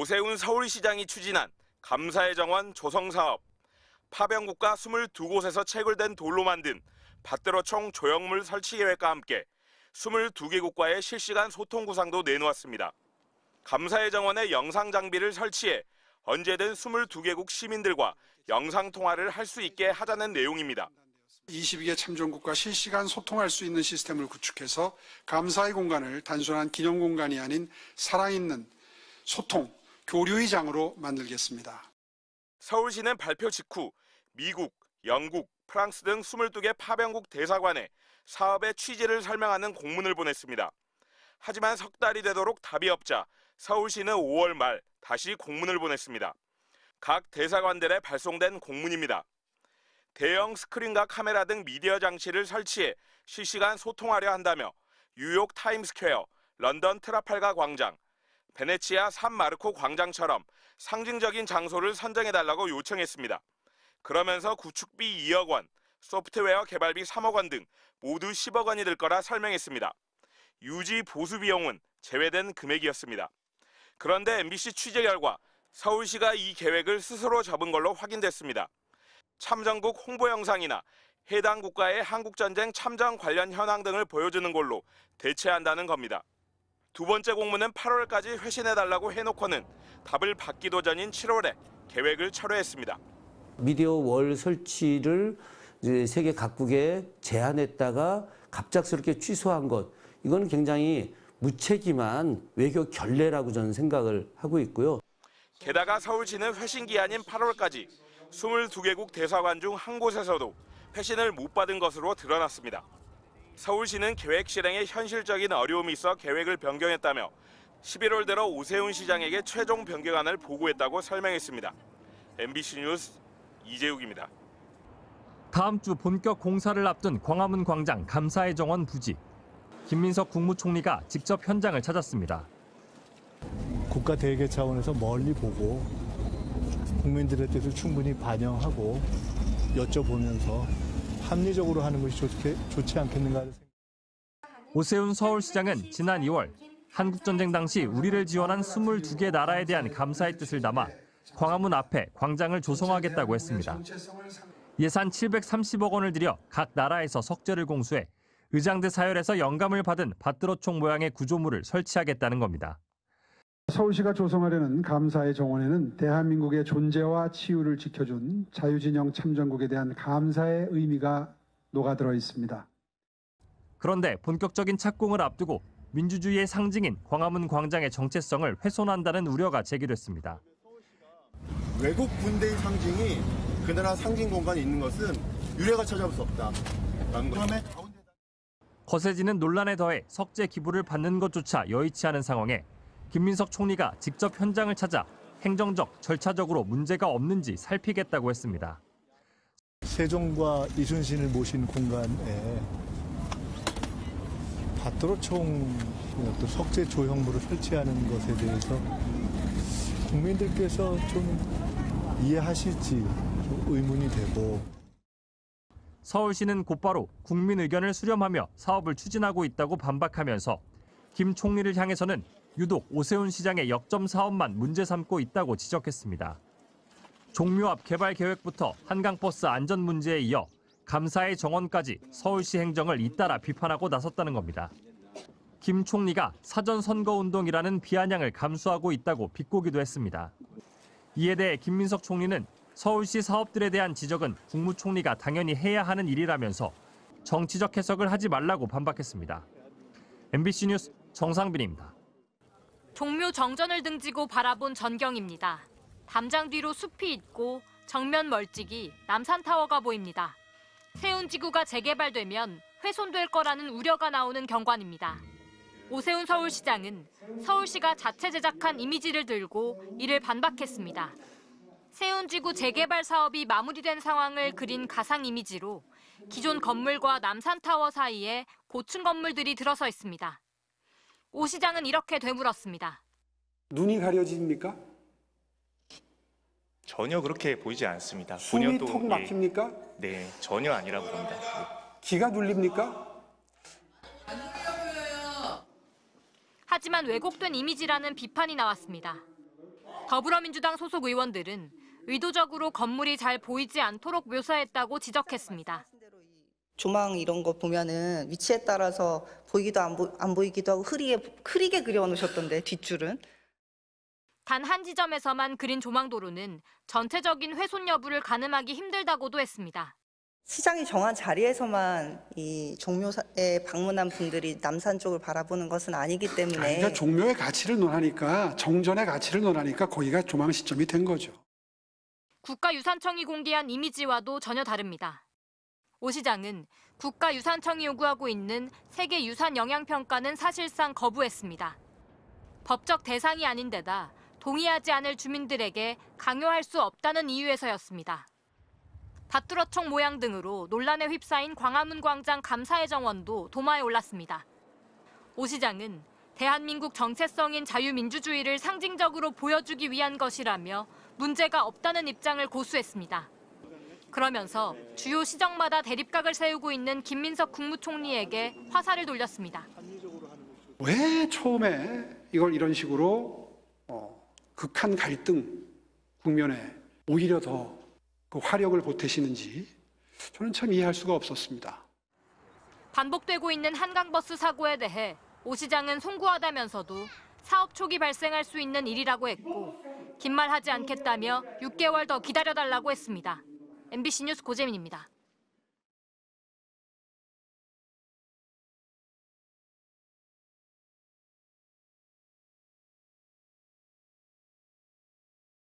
오세훈 서울시장이 추진한 감사의 정원 조성사업, 파병국가 22곳에서 채굴된 돌로 만든 밭들어총 조형물 설치 계획과 함께 22개국과의 실시간 소통 구상도 내놓았습니다. 감사의 정원에 영상 장비를 설치해 언제든 22개국 시민들과 영상통화를 할 수 있게 하자는 내용입니다. 22개 참전국과 실시간 소통할 수 있는 시스템을 구축해서 감사의 공간을 단순한 기념 공간이 아닌 살아있는 소통, 교류의 장으로 만들겠습니다. 서울시는 발표 직후 미국, 영국, 프랑스 등 22개 파병국 대사관에 사업의 취지를 설명하는 공문을 보냈습니다. 하지만 석 달이 되도록 답이 없자 서울시는 5월 말 다시 공문을 보냈습니다. 각 대사관들에 발송된 공문입니다. 대형 스크린과 카메라 등 미디어 장치를 설치해 실시간 소통하려 한다며 뉴욕 타임스퀘어, 런던 트라팔가 광장, 베네치아 산마르코 광장처럼 상징적인 장소를 선정해달라고 요청했습니다. 그러면서 구축비 2억 원, 소프트웨어 개발비 3억 원 등 모두 10억 원이 들 거라 설명했습니다. 유지 보수 비용은 제외된 금액이었습니다. 그런데 MBC 취재 결과 서울시가 이 계획을 스스로 접은 걸로 확인됐습니다. 참전국 홍보 영상이나 해당 국가의 한국전쟁 참전 관련 현황 등을 보여주는 걸로 대체한다는 겁니다. 두 번째 공문은 8월까지 회신해달라고 해놓고는 답을 받기도 전인 7월에 계획을 철회했습니다. 미디어 월 설치를 이제 세계 각국에 제안했다가 갑작스럽게 취소한 것, 이건 굉장히 무책임한 외교 결례라고 저는 생각을 하고 있고요. 게다가 서울시는 회신 기한인 8월까지 22개국 대사관 중 한 곳에서도 회신을 못 받은 것으로 드러났습니다. 서울시는 계획 실행에 현실적인 어려움이 있어 계획을 변경했다며 11월 들어 오세훈 시장에게 최종 변경안을 보고했다고 설명했습니다. MBC 뉴스 이재욱입니다. 다음 주 본격 공사를 앞둔 광화문 광장 감사의 정원 부지. 김민석 국무총리가 직접 현장을 찾았습니다. 국가 대계 차원에서 멀리 보고 국민들의 뜻을 충분히 반영하고 여쭤보면서 합리적으로 하는 것이 좋지 않겠는가. 오세훈 서울시장은 지난 2월 한국전쟁 당시 우리를 지원한 22개 나라에 대한 감사의 뜻을 담아 광화문 앞에 광장을 조성하겠다고 했습니다. 예산 730억 원을 들여 각 나라에서 석재를 공수해 의장대 사열에서 영감을 받은 밭드러총 모양의 구조물을 설치하겠다는 겁니다. 서울시가 조성하려는 감사의 정원에는 대한민국의 존재와 치유를 지켜준 자유진영 참전국에 대한 감사의 의미가 녹아들어 있습니다. 그런데 본격적인 착공을 앞두고 민주주의의 상징인 광화문 광장의 정체성을 훼손한다는 우려가 제기됐습니다. 외국 군대의 상징이 그 나라 상징 공간에 있는 것은 유례가 찾아볼 수 없다. 거세지는 논란에 더해 석재 기부를 받는 것조차 여의치 않은 상황에 김민석 총리가 직접 현장을 찾아 행정적, 절차적으로 문제가 없는지 살피겠다고 했습니다. 세종과 이순신을 모신 공간에 밭드러총 또 석재 조형물을 설치하는 것에 대해서 국민들께서 좀 이해하실지 좀 의문이 되고. 서울시는 곧바로 국민 의견을 수렴하며 사업을 추진하고 있다고 반박하면서 김 총리를 향해서는 유독 오세훈 시장의 역점 사업만 문제 삼고 있다고 지적했습니다. 종묘 앞 개발 계획부터 한강버스 안전 문제에 이어 감사의 정원까지 서울시 행정을 잇따라 비판하고 나섰다는 겁니다. 김 총리가 사전선거운동이라는 비아냥을 감수하고 있다고 비꼬기도 했습니다. 이에 대해 김민석 총리는 서울시 사업들에 대한 지적은 국무총리가 당연히 해야 하는 일이라면서 정치적 해석을 하지 말라고 반박했습니다. MBC 뉴스 정상빈입니다. 종묘 정전을 등지고 바라본 전경입니다. 담장 뒤로 숲이 있고 정면 멀찍이 남산타워가 보입니다. 세운지구가 재개발되면 훼손될 거라는 우려가 나오는 경관입니다. 오세훈 서울시장은 서울시가 자체 제작한 이미지를 들고 이를 반박했습니다. 세운지구 재개발 사업이 마무리된 상황을 그린 가상 이미지로 기존 건물과 남산타워 사이에 고층 건물들이 들어서 있습니다. 오 시장은 이렇게 되물었습니다. 눈이 가려집니까? 전혀 그렇게 보이지 않습니다. 숨이 턱 막힙니까? 네, 전혀 아니라고 봅니다. 기가 눌립니까? 하지만 왜곡된 이미지라는 비판이 나왔습니다. 더불어민주당 소속 의원들은 의도적으로 건물이 잘 보이지 않도록 묘사했다고 지적했습니다. 조망 이런 거 보면은 위치에 따라서 보이기도 안 보이기도 하고 흐리게 그려놓으셨던데 뒷줄은. 단 한 지점에서만 그린 조망도로는 전체적인 훼손 여부를 가늠하기 힘들다고도 했습니다. 시장이 정한 자리에서만 이 종묘에 방문한 분들이 남산 쪽을 바라보는 것은 아니기 때문에. 그러니까 종묘의 가치를 논하니까 정전의 가치를 논하니까 거기가 조망 시점이 된 거죠. 국가유산청이 공개한 이미지와도 전혀 다릅니다. 오 시장은 국가유산청이 요구하고 있는 세계유산 영향평가는 사실상 거부했습니다. 법적 대상이 아닌 데다 동의하지 않을 주민들에게 강요할 수 없다는 이유에서였습니다. 밭두러총 모양 등으로 논란에 휩싸인 광화문 광장 감사의 정원도 도마에 올랐습니다. 오 시장은 대한민국 정체성인 자유민주주의를 상징적으로 보여주기 위한 것이라며 문제가 없다는 입장을 고수했습니다. 그러면서 주요 시정마다 대립각을 세우고 있는 김민석 국무총리에게 화살을 돌렸습니다. 왜 처음에 이걸 이런 식으로 극한 갈등 국면에 오히려 더 그 화력을 보태시는지 저는 참 이해할 수가 없었습니다. 반복되고 있는 한강버스 사고에 대해 오 시장은 송구하다면서도 사업 초기 발생할 수 있는 일이라고 했고 긴 말 하지 않겠다며 6개월 더 기다려달라고 했습니다. MBC 뉴스 고재민입니다.